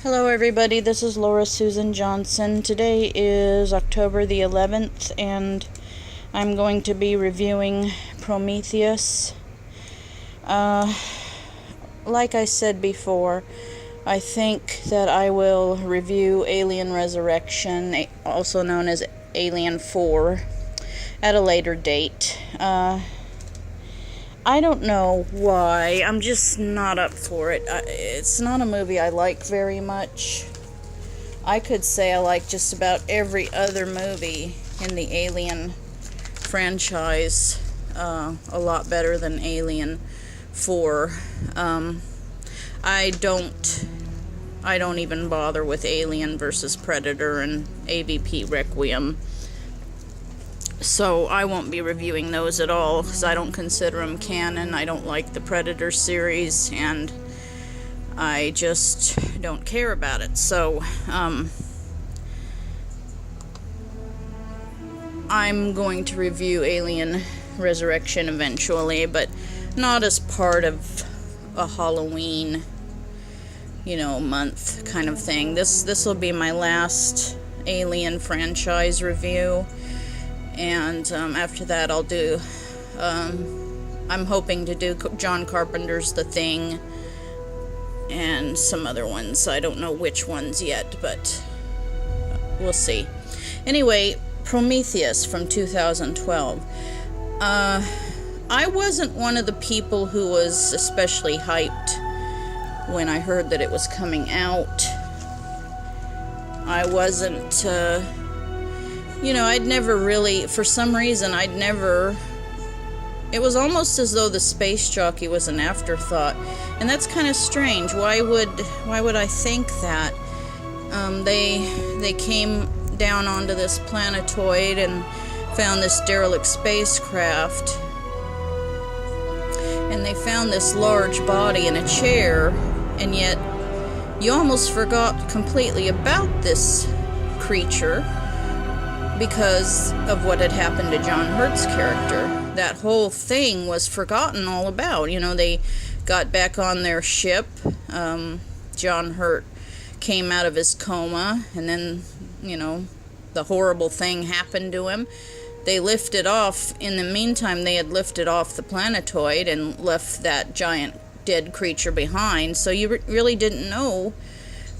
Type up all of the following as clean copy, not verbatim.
Hello everybody, this is Laura Susan Johnson. Today is October the 11th and I'm going to be reviewing Prometheus. Like I said before, I think that I will review Alien Resurrection, also known as Alien 4, at a later date. I don't know why. I'm just not up for it. It's not a movie I like very much. I could say I like just about every other movie in the Alien franchise a lot better than Alien 4. I don't even bother with Alien vs. Predator and AVP Requiem. So I won't be reviewing those at all because I don't consider them canon. I don't like the Predator series and I just don't care about it. So I'm going to review Alien Resurrection eventually, but not as part of a Halloween, month kind of thing. This will be my last Alien franchise review. And after that I'll do, I'm hoping to do John Carpenter's The Thing and some other ones. I don't know which ones yet, but we'll see. Anyway, Prometheus from 2012. I wasn't one of the people who was especially hyped when I heard that it was coming out. I wasn't, I'd never really, for some reason, it was almost as though the space jockey was an afterthought, and that's kind of strange. Why would I think that? They came down onto this planetoid and found this derelict spacecraft, and they found this large body in a chair, and yet you almost forgot completely about this creature because of what had happened to John Hurt's character. That whole thing was forgotten all about. They got back on their ship. John Hurt came out of his coma, and then, the horrible thing happened to him. They lifted off. In the meantime, they had lifted off the planetoid and left that giant dead creature behind, so you really didn't know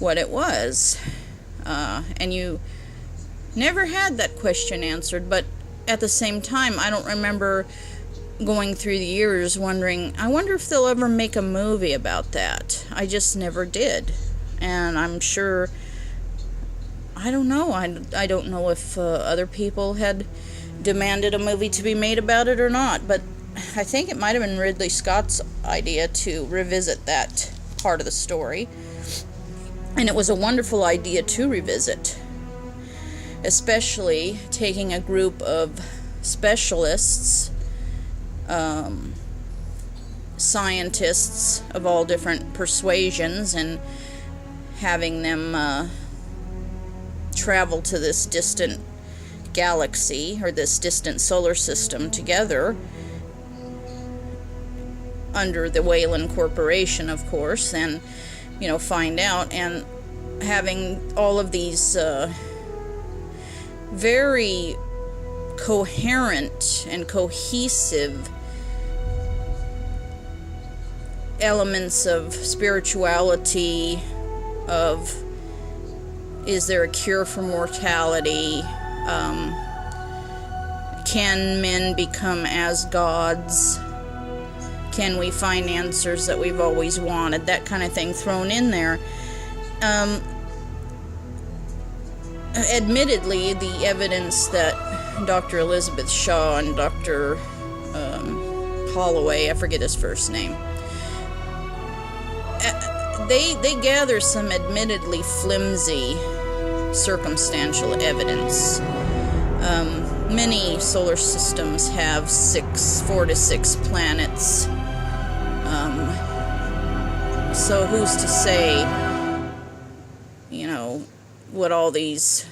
what it was. And you never had that question answered, but at the same time, I don't remember going through the years wondering, I wonder if they'll ever make a movie about that. I just never did. And I'm sure, I don't know. I don't know if other people had demanded a movie to be made about it or not, but I think it might have been Ridley Scott's idea to revisit that part of the story. And it was a wonderful idea to revisit, especially taking a group of specialists, scientists of all different persuasions, and having them travel to this distant galaxy, or this distant solar system together, under the Weyland Corporation, of course, and, find out, and having all of these very coherent and cohesive elements of spirituality, of is there a cure for mortality, can men become as gods, can we find answers that we've always wanted, that kind of thing thrown in there. Admittedly, the evidence that Dr. Elizabeth Shaw and Dr. Holloway, I forget his first name, they gather some admittedly flimsy circumstantial evidence. Many solar systems have 4 to 6 planets. So who's to say, what all these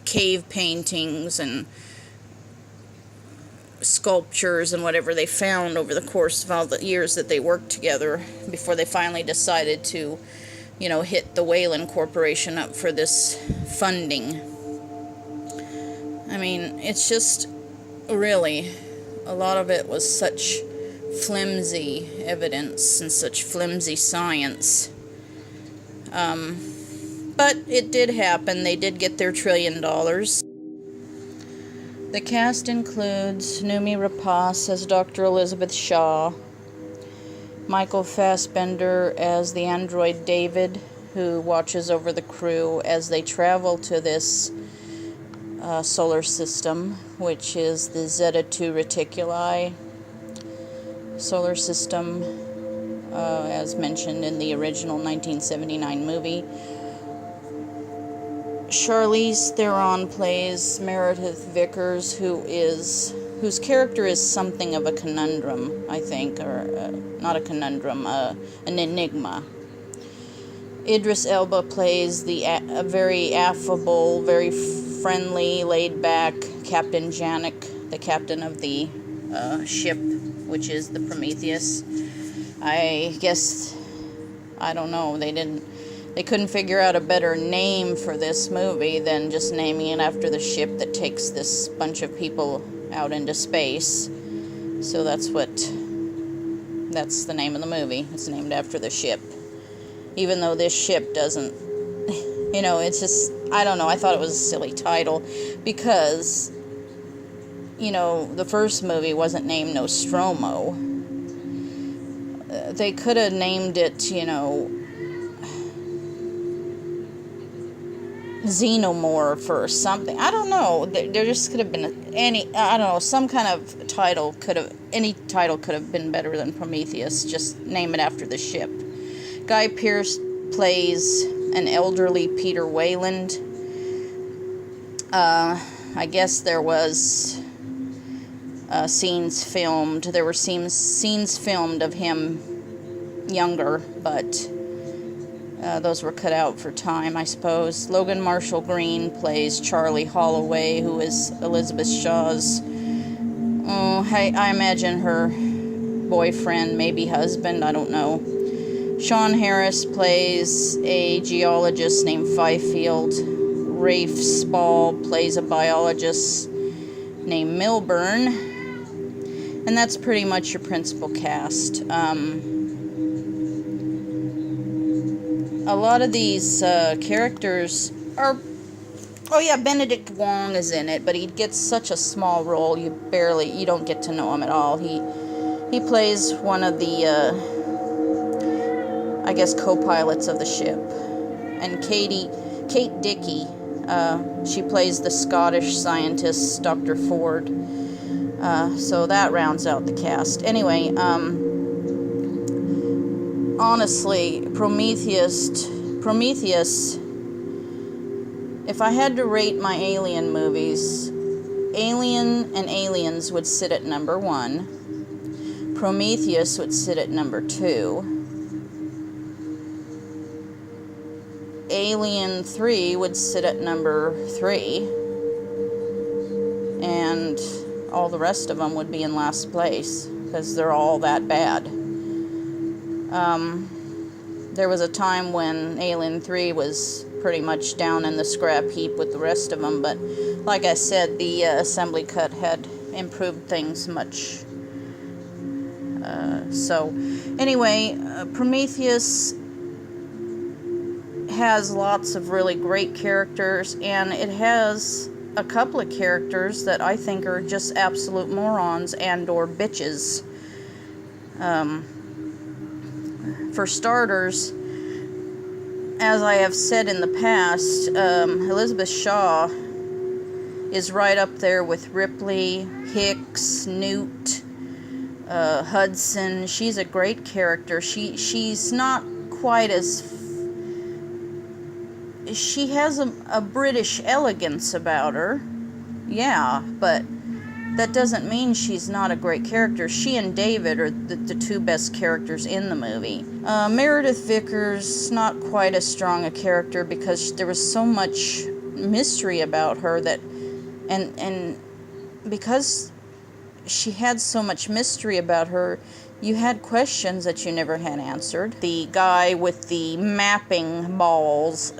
cave paintings and sculptures and whatever they found over the course of all the years that they worked together before they finally decided to you know, hit the Wayland Corporation up for this funding. I mean, it's just really, a lot of it was such flimsy evidence and such flimsy science. But it did happen. They did get their $1 trillion. The cast includes Noomi Rapace as Dr. Elizabeth Shaw, Michael Fassbender as the android David, who watches over the crew as they travel to this solar system, which is the Zeta-2 Reticuli solar system, as mentioned in the original 1979 movie. Charlize Theron plays Meredith Vickers, whose character is something of a conundrum, I think, or not a conundrum, an enigma. Idris Elba plays a very affable, very friendly, laid-back Captain Janik, the captain of the ship, which is the Prometheus. I guess, I don't know, they couldn't figure out a better name for this movie than just naming it after the ship that takes this bunch of people out into space. So that's the name of the movie. It's named after the ship. Even though this ship doesn't, you know, it's just, I don't know, I thought it was a silly title because, you know, the first movie wasn't named Nostromo. They could have named it, you know, Xenomorph or something. I don't know. There just could have been I don't know, some kind of title any title could have been better than Prometheus. Just name it after the ship. Guy Pearce plays an elderly Peter Wayland. I guess there was scenes filmed. There were scenes filmed of him younger, but those were cut out for time, I suppose. Logan Marshall Green plays Charlie Holloway, who is Elizabeth Shaw's, I imagine her boyfriend, maybe husband, I don't know. Sean Harris plays a geologist named Fifield. Rafe Spall plays a biologist named Milburn. And that's pretty much your principal cast. A lot of these characters are... Oh yeah, Benedict Wong is in it, but he gets such a small role, you don't get to know him at all. He plays one of the, I guess, co-pilots of the ship. And Kate Dickey, she plays the Scottish scientist, Dr. Ford. So that rounds out the cast. Anyway, honestly, Prometheus, if I had to rate my Alien movies, Alien and Aliens would sit at number 1. Prometheus would sit at number 2. Alien 3 would sit at number 3. And all the rest of them would be in last place, because they're all that bad. There was a time when Alien 3 was pretty much down in the scrap heap with the rest of them, but like I said, the assembly cut had improved things much. So anyway, Prometheus has lots of really great characters, and it has a couple of characters that I think are just absolute morons and or bitches. For starters, as I have said in the past, Elizabeth Shaw is right up there with Ripley, Hicks, Newt, Hudson. She's a great character. She's not quite as... She has a British elegance about her. Yeah, but that doesn't mean she's not a great character. She and David are the two best characters in the movie. Meredith Vickers, not quite as strong a character because there was so much mystery about her that, and because she had so much mystery about her, You had questions that you never had answered. The guy with the mapping balls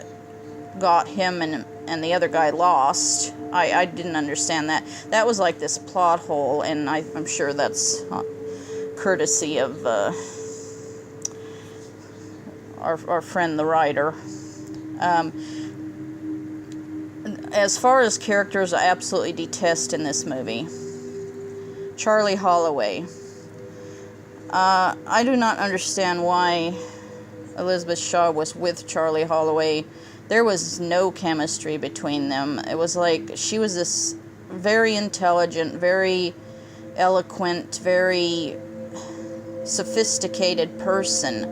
got him, and the other guy lost. I didn't understand that. That was like this plot hole, and I'm sure that's courtesy of our friend the writer. As far as characters I absolutely detest in this movie, Charlie Holloway. I do not understand why Elizabeth Shaw was with Charlie Holloway. There was no chemistry between them. It was like she was this very intelligent, very eloquent, very sophisticated person,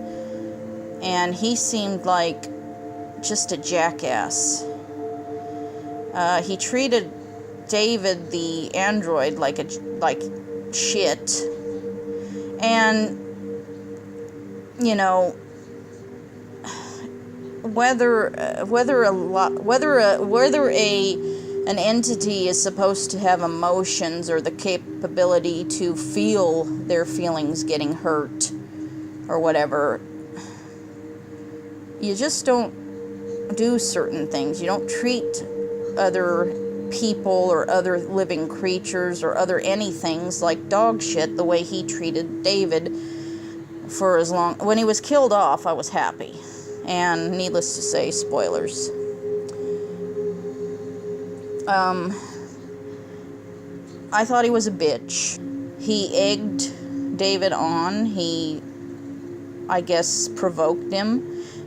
and he seemed like just a jackass. He treated David the android like shit, and you know, whether an entity is supposed to have emotions or the capability to feel their feelings getting hurt or whatever, you just don't do certain things. You don't treat other people or other living creatures or other anythings like dog shit the way he treated David for as long. When he was killed off, I was happy. And needless to say, spoilers. I thought he was a bitch. He egged David on. He, I guess, provoked him.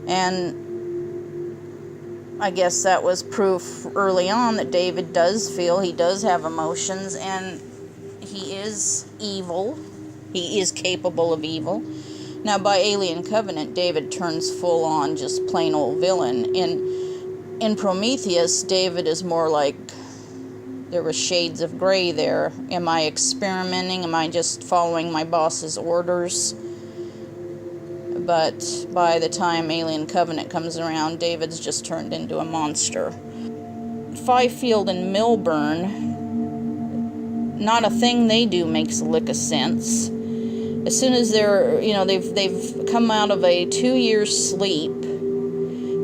And I guess that was proof early on that David does feel, he does have emotions, and he is evil. He is capable of evil. Now, by Alien Covenant, David turns full on just plain old villain. In Prometheus, David is more like, there were shades of gray there. Am I experimenting? Am I just following my boss's orders? But by the time Alien Covenant comes around, David's just turned into a monster. Fifield and Milburn, not a thing they do makes a lick of sense. As soon as they're, they've come out of a 2-year sleep,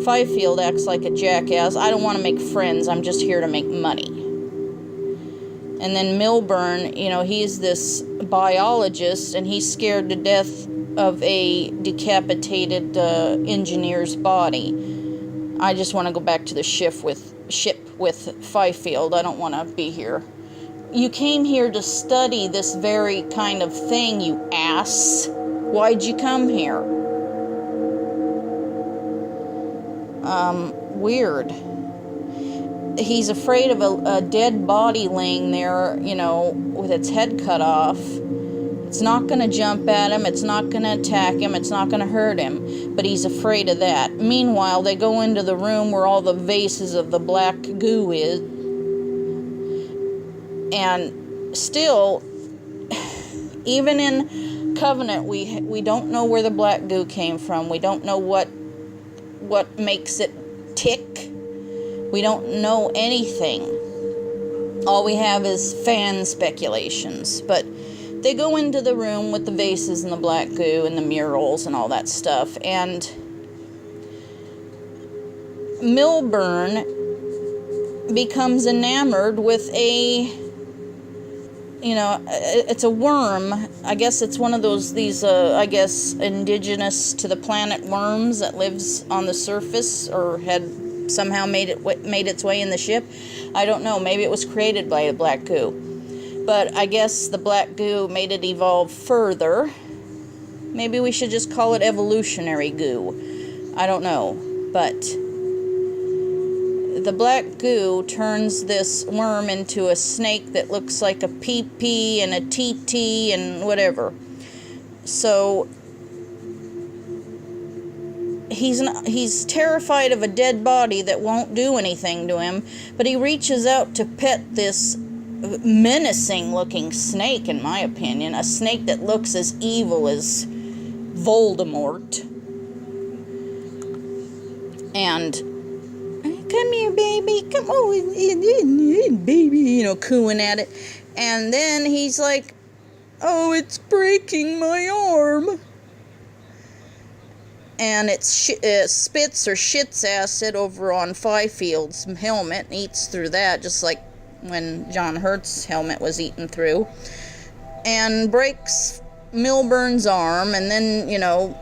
Fifield acts like a jackass. I don't want to make friends, I'm just here to make money. And then Milburn, he's this biologist, and he's scared to death of a decapitated engineer's body. I just want to go back to the ship with Fifield. I don't want to be here. You came here to study this very kind of thing, you ass. Why'd you come here? Weird. He's afraid of a dead body laying there, with its head cut off. It's not going to jump at him, it's not going to attack him, it's not going to hurt him, but he's afraid of that. Meanwhile, they go into the room where all the vases of the black goo is, and still, even in Covenant, we don't know where the black goo came from. We don't know what makes it tick. We don't know anything. All we have is fan speculations, but they go into the room with the vases and the black goo and the murals and all that stuff, and Milburn becomes enamored with it's a worm. I guess it's one of these indigenous to the planet worms that lives on the surface, or had somehow made its way in the ship. I don't know, maybe it was created by the black goo. But I guess the black goo made it evolve further. Maybe we should just call it evolutionary goo. I don't know. But the black goo turns this worm into a snake that looks like a PP and a TT and whatever. So he's terrified of a dead body that won't do anything to him, but he reaches out to pet this menacing looking snake, in my opinion, a snake that looks as evil as Voldemort. And come here, baby, come on, baby, cooing at it. And then he's like, Oh, it's breaking my arm. And it spits or shits acid over on Fifield's helmet and eats through that, just like when John Hurt's helmet was eaten through. And breaks Milburn's arm, and then, you know,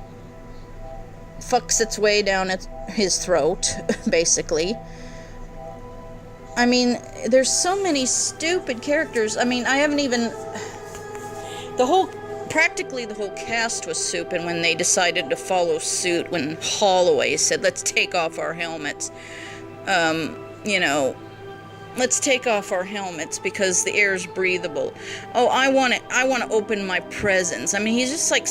fucks its way down his throat, basically. I mean, there's so many stupid characters. I mean, I haven't even... Practically the whole cast was soup, and when they decided to follow suit, when Holloway said, let's take off our helmets, you know, let's take off our helmets because the air's breathable. Oh, I want to open my presents. I mean, he's just like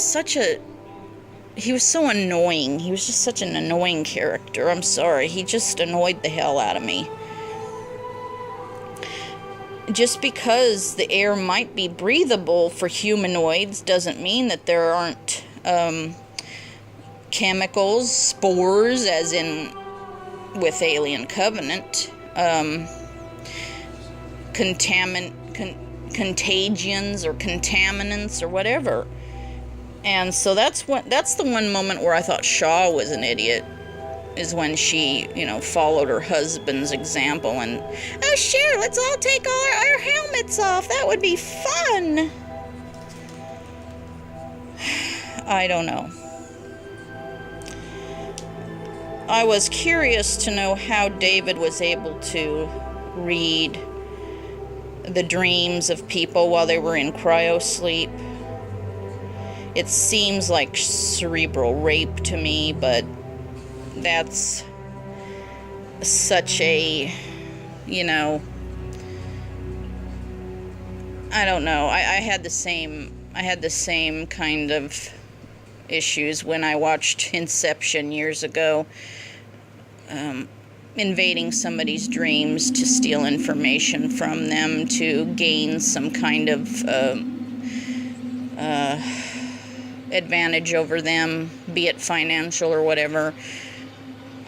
he was so annoying. He was just such an annoying character. I'm sorry. He just annoyed the hell out of me. Just because the air might be breathable for humanoids doesn't mean that there aren't chemicals, spores, as in with Alien Covenant, contagions or contaminants or whatever. And so that's the one moment where I thought Shaw was an idiot, is when she, you know, followed her husband's example and, oh sure, let's all take all our helmets off, that would be fun. I don't know. I was curious to know how David was able to read the dreams of people while they were in cryosleep. It seems like cerebral rape to me, but that's such a, you know, I don't know. I had the same kind of issues when I watched Inception years ago. Invading somebody's dreams to steal information from them, to gain some kind of advantage over them, be it financial or whatever.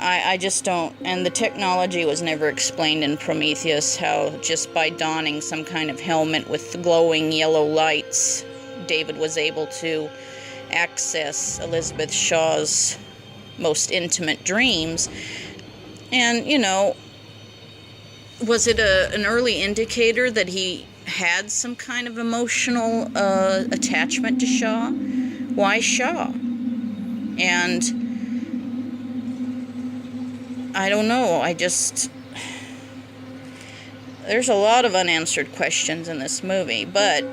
I just don't, and the technology was never explained in Prometheus, how just by donning some kind of helmet with glowing yellow lights, David was able to access Elizabeth Shaw's most intimate dreams. And, you know, was it an early indicator that he had some kind of emotional attachment to Shaw? Why Shaw? And I don't know, there's a lot of unanswered questions in this movie, but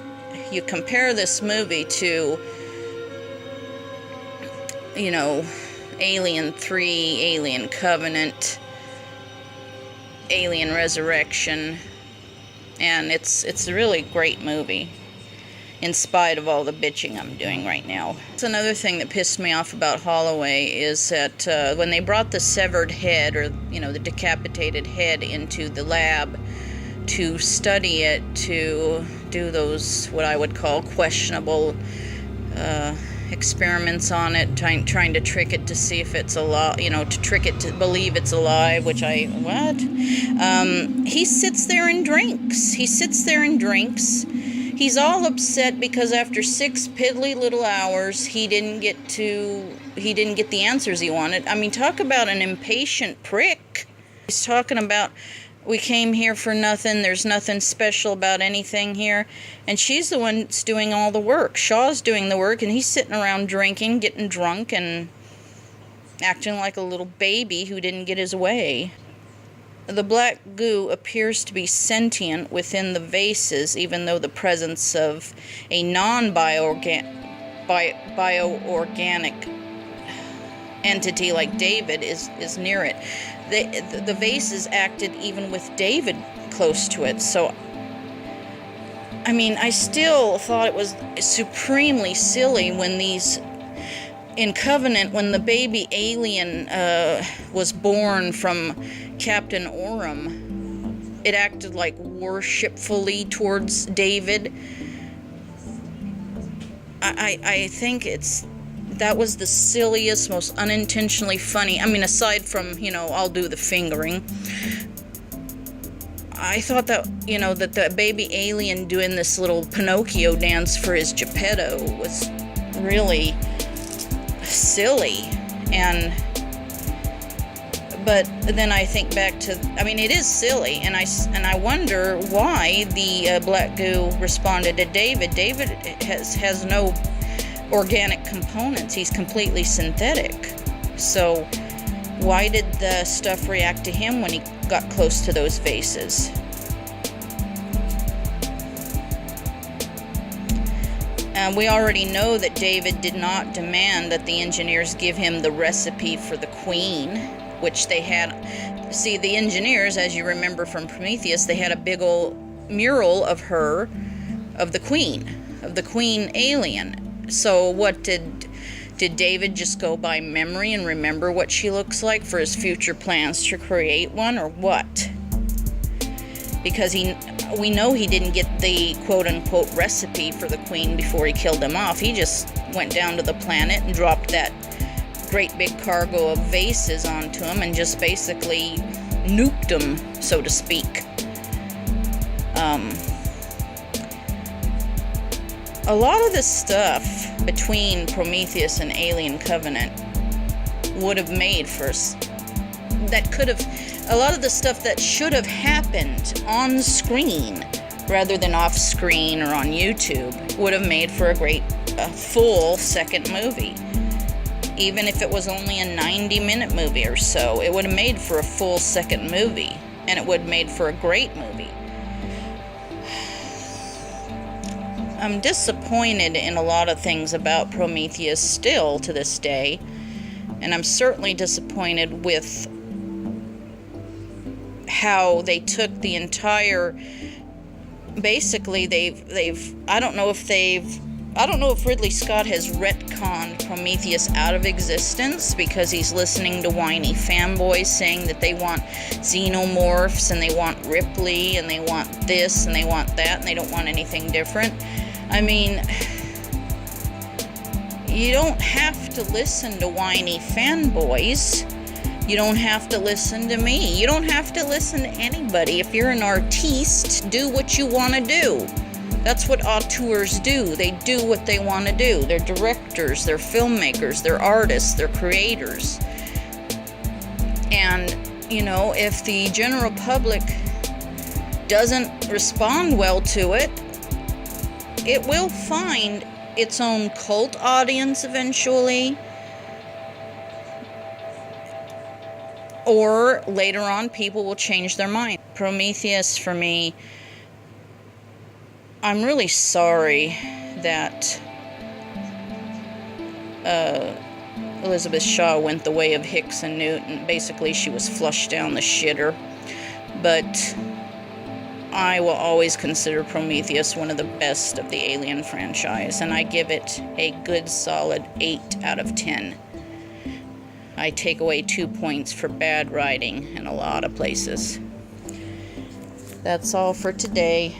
you compare this movie to, you know, Alien 3, Alien Covenant, Alien Resurrection, and it's a really great movie, in spite of all the bitching I'm doing right now. That's another thing that pissed me off about Holloway, is that when they brought the severed head, or, you know, the decapitated head into the lab to study it, to do those, what I would call questionable experiments on it, trying to trick it to see if it's alive, you know, to trick it to believe it's alive, which he sits there and drinks. He's all upset because after 6 piddly little hours, he didn't get the answers he wanted. I mean, talk about an impatient prick. He's talking about, we came here for nothing, there's nothing special about anything here. And she's the one that's doing all the work. Shaw's doing the work, and he's sitting around drinking, getting drunk, and acting like a little baby who didn't get his way. The black goo appears to be sentient within the vases, even though the presence of a non-bioorganic entity like David is near it. The vases acted even with David close to it. So, I mean, I still thought it was supremely silly when in Covenant, when the baby alien was born from Captain Oram, it acted like worshipfully towards David. I think that was the silliest, most unintentionally funny, I mean, aside from, you know, I'll do the fingering, I thought that, you know, that the baby alien doing this little Pinocchio dance for his Geppetto was really silly. But then I think back to, I mean, it is silly, and I wonder why the black goo responded to David. David has no organic components. He's completely synthetic. So why did the stuff react to him when he got close to those vases? We already know that David did not demand that the engineers give him the recipe for the queen, which they had. See, the engineers, as you remember from Prometheus, they had a big old mural of her, of the queen alien. So what did David just go by memory and remember what she looks like for his future plans to create one, or what? Because we know he didn't get the quote-unquote recipe for the queen before he killed him off. He just went down to the planet and dropped that great big cargo of vases onto him and just basically nuked them, so to speak. A lot of the stuff between Prometheus and Alien Covenant would have made for a lot of the stuff that should have happened on screen rather than off screen or on YouTube would have made for a full second movie. Even if it was only a 90-minute movie or so, it would have made for a full second movie, and it would have made for a great movie. I'm disappointed in a lot of things about Prometheus still to this day, and I'm certainly disappointed with how they took the entire, basically I don't know if Ridley Scott has retconned Prometheus out of existence because he's listening to whiny fanboys saying that they want xenomorphs and they want Ripley and they want this and they want that and they don't want anything different. I mean, you don't have to listen to whiny fanboys. You don't have to listen to me. You don't have to listen to anybody. If you're an artiste, do what you want to do. That's what auteurs do. They do what they want to do. They're directors, they're filmmakers, they're artists, they're creators. And, you know, if the general public doesn't respond well to it, it will find its own cult audience eventually. Or later on, people will change their mind. Prometheus, for me, I'm really sorry that Elizabeth Shaw went the way of Hicks and Newton. Basically, she was flushed down the shitter. But I will always consider Prometheus one of the best of the Alien franchise, and I give it a good solid 8 out of 10. I take away 2 points for bad writing in a lot of places. That's all for today.